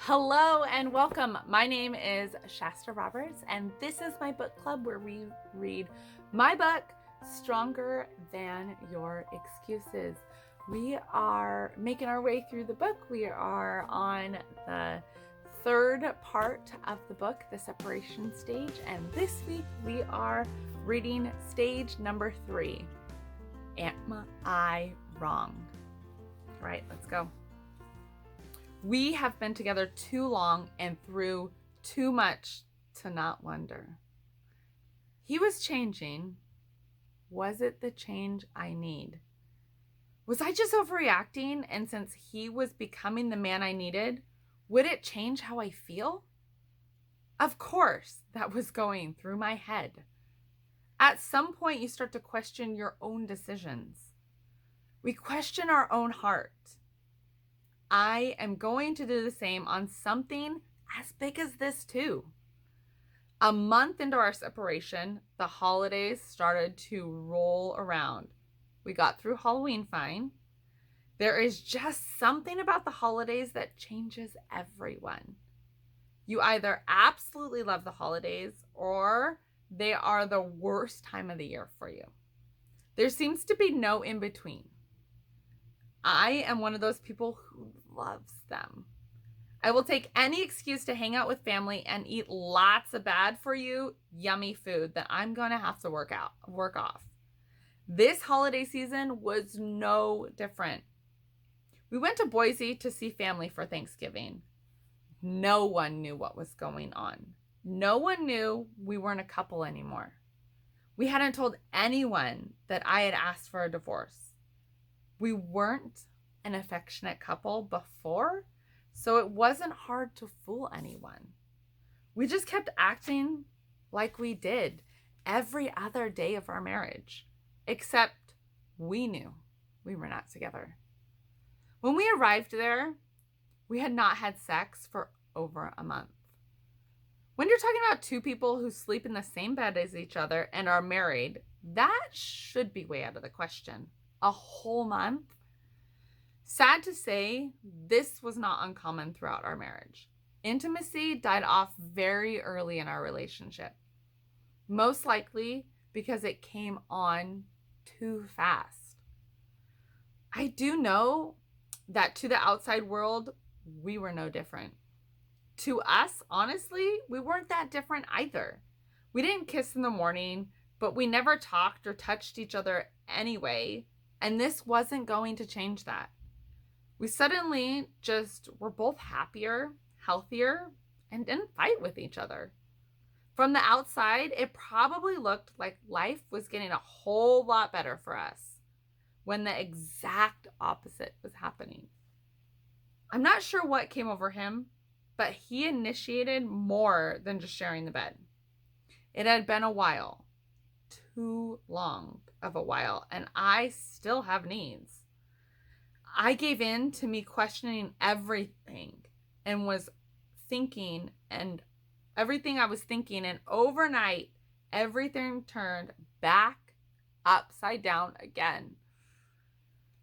Hello and welcome. My name is Shasta Roberts, and this is my book club where we read my book, Stronger Than Your Excuses. We are making our way through the book. We are on the third part of the book, The Separation Stage, and this week we are reading stage number 3. Am I wrong? All right, let's go. We have been together too long and through too much to not wonder. He was changing. Was it the change I need? Was I just overreacting? And since he was becoming the man I needed, would it change how I feel? Of course, that was going through my head. At some point, you start to question your own decisions. We question our own heart. I am going to do the same on something as big as this too. A month into our separation, the holidays started to roll around. We got through Halloween fine. There is just something about the holidays that changes everyone. You either absolutely love the holidays or they are the worst time of the year for you. There seems to be no in between. I am one of those people who loves them. I will take any excuse to hang out with family and eat lots of bad for you, yummy food that I'm going to have to work off. This holiday season was no different. We went to Boise to see family for Thanksgiving. No one knew what was going on. No one knew we weren't a couple anymore. We hadn't told anyone that I had asked for a divorce. We weren't an affectionate couple before, so it wasn't hard to fool anyone. We just kept acting like we did every other day of our marriage, except we knew we were not together. When we arrived there, we had not had sex for over a month. When you're talking about two people who sleep in the same bed as each other and are married, that should be way out of the question. A whole month? Sad to say, this was not uncommon throughout our marriage. Intimacy died off very early in our relationship. Most likely because it came on too fast. I do know that to the outside world, we were no different. To us, honestly, we weren't that different either. We didn't kiss in the morning, but we never talked or touched each other anyway. And this wasn't going to change that. We suddenly just were both happier, healthier, and didn't fight with each other. From the outside, it probably looked like life was getting a whole lot better for us when the exact opposite was happening. I'm not sure what came over him, but he initiated more than just sharing the bed. It had been a while. Too long of a while, and I still have needs. I gave in to me questioning everything and was thinking and everything I was thinking, and overnight everything turned back upside down again.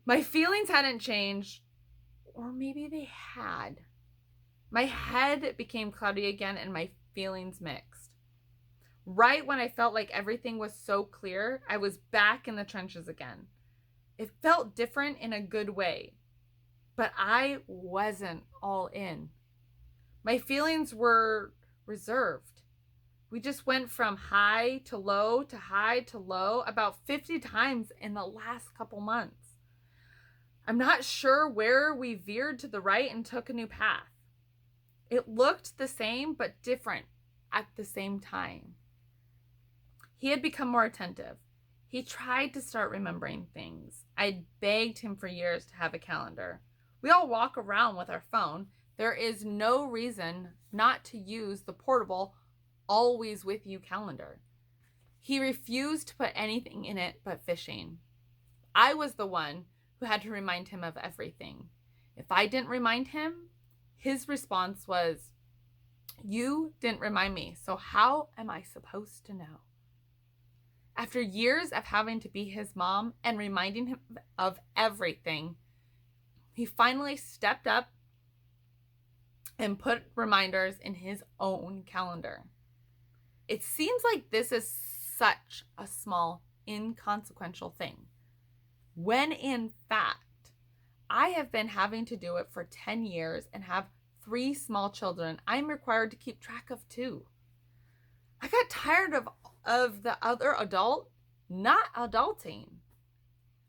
My feelings hadn't changed, or maybe they had. My head became cloudy again and my feelings mixed. Right when I felt like everything was so clear, I was back in the trenches again. It felt different in a good way, but I wasn't all in. My feelings were reserved. We just went from high to low to high to low about 50 times in the last couple months. I'm not sure where we veered to the right and took a new path. It looked the same but different at the same time. He had become more attentive. He tried to start remembering things. I'd begged him for years to have a calendar. We all walk around with our phone. There is no reason not to use the portable always with you calendar. He refused to put anything in it but fishing. I was the one who had to remind him of everything. If I didn't remind him, his response was, "You didn't remind me, so how am I supposed to know?" After years of having to be his mom and reminding him of everything, he finally stepped up and put reminders in his own calendar. It seems like this is such a small, inconsequential thing, when in fact, I have been having to do it for 10 years and have 3 small children I'm required to keep track of too. I got tired of the other adult not adulting.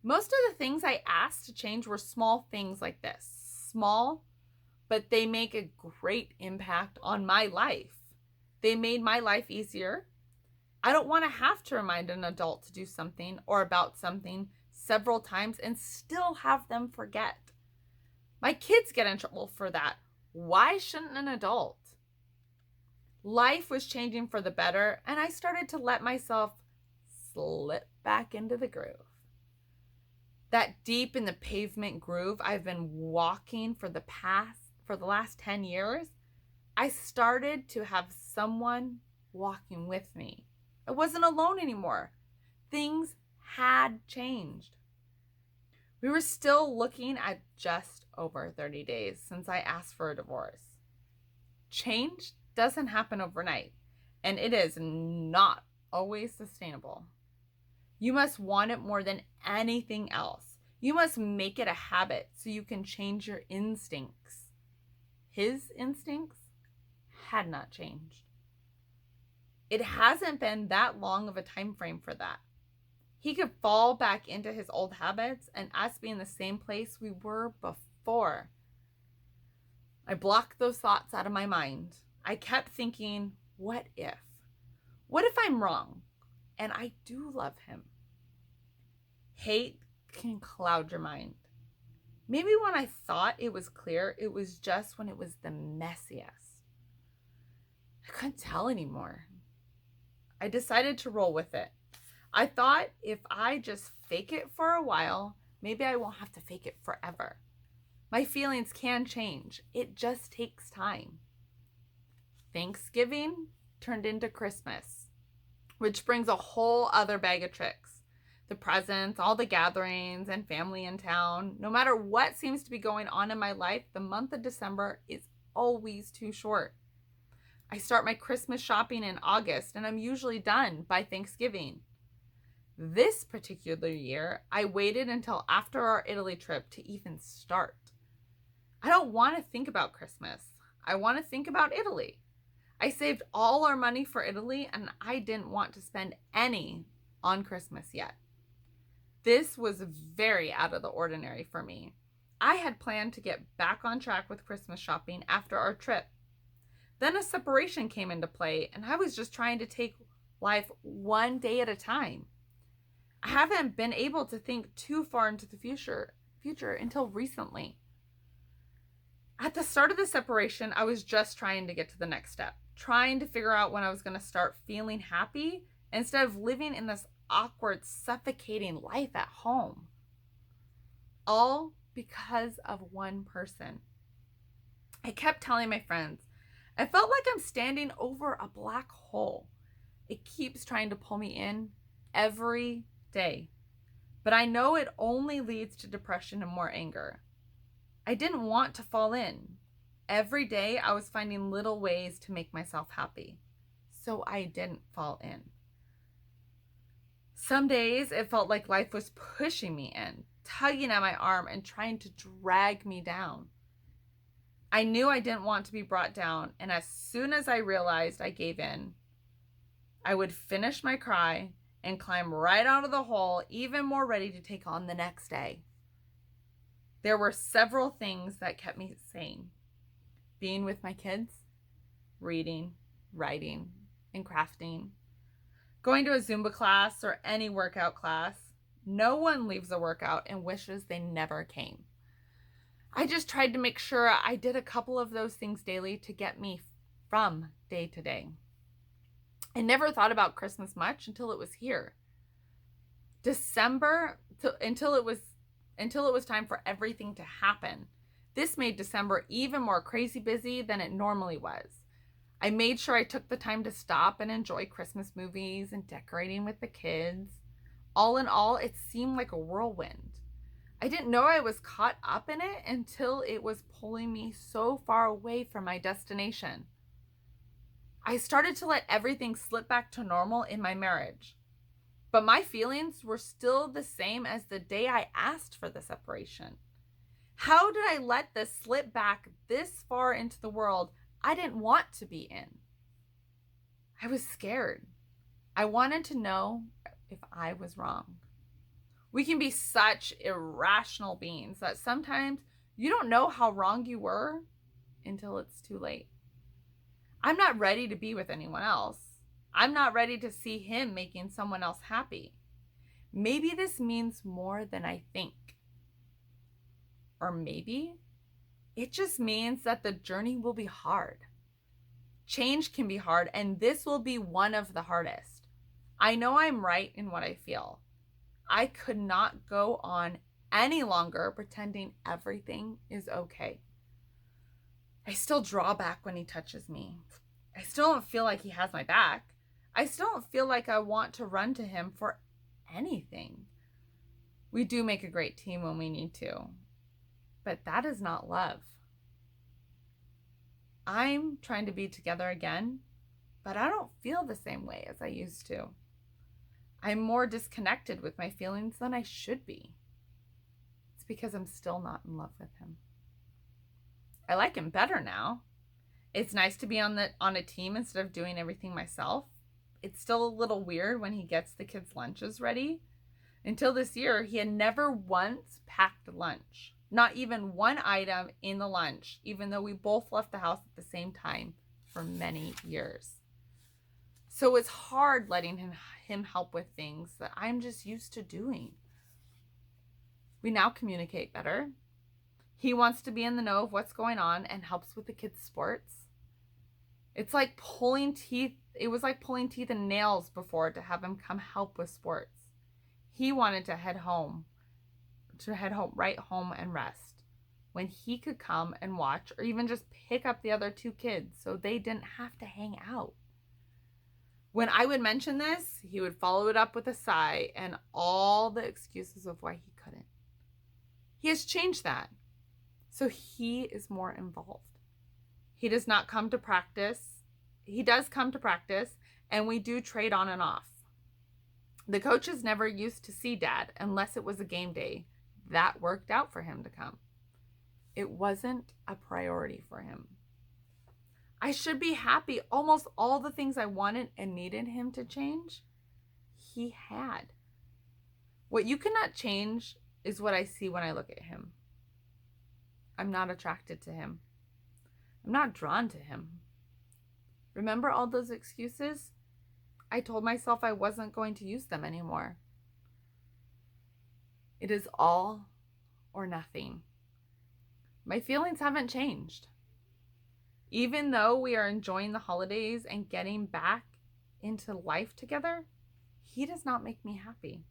Most of the things I asked to change were small things like this. Small, but they make a great impact on my life. They made my life easier. I don't want to have to remind an adult to do something or about something several times and still have them forget. My kids get in trouble for that. Why shouldn't an adult? Life was changing for the better, and I started to let myself slip back into the groove. That deep in the pavement groove I've been walking for the last 10 years, I started to have someone walking with me. I wasn't alone anymore. Things had changed. We were still looking at just over 30 days since I asked for a divorce. Change doesn't happen overnight, and it is not always sustainable. You must want it more than anything else. You must make it a habit so you can change your instincts. His instincts had not changed. It hasn't been that long of a time frame for that. He could fall back into his old habits and us be in the same place we were before. I blocked those thoughts out of my mind. I kept thinking, what if? What if I'm wrong and I do love him? Hate can cloud your mind. Maybe when I thought it was clear, it was just when it was the messiest. I couldn't tell anymore. I decided to roll with it. I thought if I just fake it for a while, maybe I won't have to fake it forever. My feelings can change. It just takes time. Thanksgiving turned into Christmas, which brings a whole other bag of tricks. The presents, all the gatherings, and family in town. No matter what seems to be going on in my life, the month of December is always too short. I start my Christmas shopping in August, and I'm usually done by Thanksgiving. This particular year, I waited until after our Italy trip to even start. I don't want to think about Christmas. I want to think about Italy. I saved all our money for Italy, and I didn't want to spend any on Christmas yet. This was very out of the ordinary for me. I had planned to get back on track with Christmas shopping after our trip. Then a separation came into play, and I was just trying to take life one day at a time. I haven't been able to think too far into the future until recently. At the start of the separation, I was just trying to get to the next step, trying to figure out when I was going to start feeling happy instead of living in this awkward, suffocating life at home. All because of one person. I kept telling my friends, I felt like I'm standing over a black hole. It keeps trying to pull me in every day. But I know it only leads to depression and more anger. I didn't want to fall in. Every day I was finding little ways to make myself happy. So I didn't fall in. Some days it felt like life was pushing me in, tugging at my arm and trying to drag me down. I knew I didn't want to be brought down, and as soon as I realized I gave in, I would finish my cry and climb right out of the hole, even more ready to take on the next day. There were several things that kept me sane. Being with my kids, reading, writing, and crafting, going to a Zumba class or any workout class. No one leaves a workout and wishes they never came. I just tried to make sure I did a couple of those things daily to get me from day to day. I never thought about Christmas much until it was here. Until it was time for everything to happen. This made December even more crazy busy than it normally was. I made sure I took the time to stop and enjoy Christmas movies and decorating with the kids. All in all, it seemed like a whirlwind. I didn't know I was caught up in it until it was pulling me so far away from my destination. I started to let everything slip back to normal in my marriage, but my feelings were still the same as the day I asked for the separation. How did I let this slip back this far into the world I didn't want to be in? I was scared. I wanted to know if I was wrong. We can be such irrational beings that sometimes you don't know how wrong you were until it's too late. I'm not ready to be with anyone else. I'm not ready to see him making someone else happy. Maybe this means more than I think. Or maybe it just means that the journey will be hard. Change can be hard, and this will be one of the hardest. I know I'm right in what I feel. I could not go on any longer pretending everything is okay. I still draw back when he touches me. I still don't feel like he has my back. I still don't feel like I want to run to him for anything. We do make a great team when we need to, but that is not love. I'm trying to be together again, but I don't feel the same way as I used to. I'm more disconnected with my feelings than I should be. It's because I'm still not in love with him. I like him better now. It's nice to be on a team instead of doing everything myself. It's still a little weird when he gets the kids' lunches ready. Until this year, he had never once packed lunch. Not even one item in the lunch, even though we both left the house at the same time for many years. So it's hard letting him help with things that I'm just used to doing. We now communicate better. He wants to be in the know of what's going on and helps with the kids' sports. It's like pulling teeth. It was like pulling teeth and nails before to have him come help with sports. He wanted to head right home and rest when he could come and watch or even just pick up the other two kids so they didn't have to hang out. When I would mention this, he would follow it up with a sigh and all the excuses of why he couldn't. He has changed that. So he is more involved. He does not come to practice. He does come to practice, and we do trade on and off. The coaches never used to see Dad unless it was a game day. That worked out for him to come. It wasn't a priority for him. I should be happy. Almost all the things I wanted and needed him to change, he had. What you cannot change is what I see when I look at him. I'm not attracted to him. I'm not drawn to him. Remember all those excuses? I told myself I wasn't going to use them anymore. It is all or nothing. My feelings haven't changed. Even though we are enjoying the holidays and getting back into life together, he does not make me happy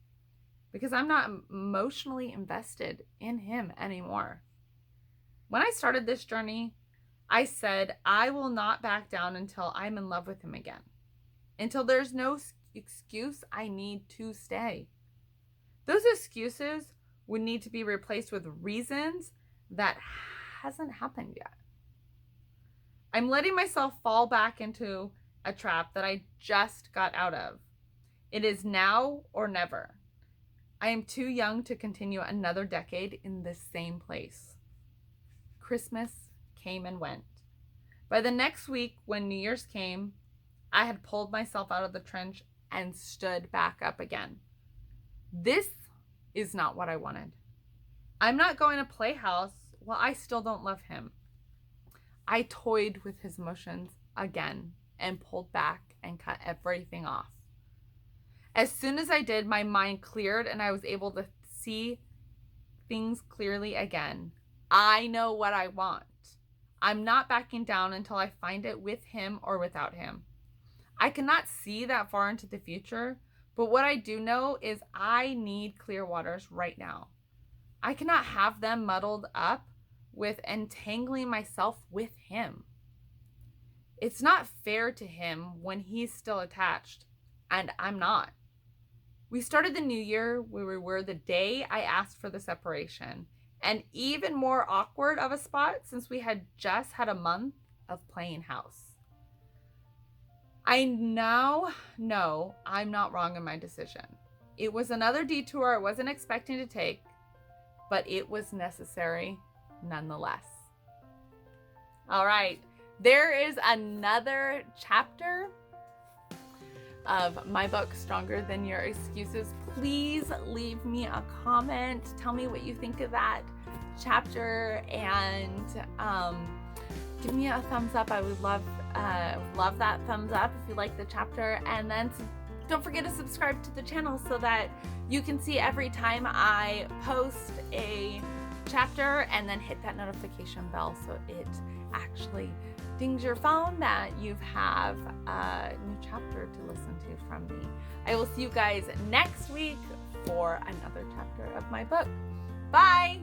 because I'm not emotionally invested in him anymore. When I started this journey, I said I will not back down until I'm in love with him again. Until there's no excuse I need to stay. Those excuses would need to be replaced with reasons that hasn't happened yet. I'm letting myself fall back into a trap that I just got out of. It is now or never. I am too young to continue another decade in this same place. Christmas came and went. By the next week, when New Year's came, I had pulled myself out of the trench and stood back up again. This is not what I wanted. I'm not going to Playhouse while I still don't love him. I toyed with his emotions again and pulled back and cut everything off. As soon as I did, my mind cleared and I was able to see things clearly again. I know what I want. I'm not backing down until I find it with him or without him. I cannot see that far into the future, but what I do know is I need clear waters right now. I cannot have them muddled up with entangling myself with him. It's not fair to him when he's still attached and I'm not. We started the new year where we were the day I asked for the separation, and even more awkward of a spot since we had just had a month of playing house. I now know I'm not wrong in my decision. It was another detour I wasn't expecting to take, but it was necessary nonetheless. All right, there is another chapter of my book, Stronger Than Your Excuses. Please leave me a comment. Tell me what you think of that chapter, and give me a thumbs up. I would love that thumbs up if you like the chapter. And then don't forget to subscribe to the channel so that you can see every time I post a chapter, and then hit that notification bell so it actually dings your phone that you have a new chapter to listen to from me. I will see you guys next week for another chapter of my book. Bye!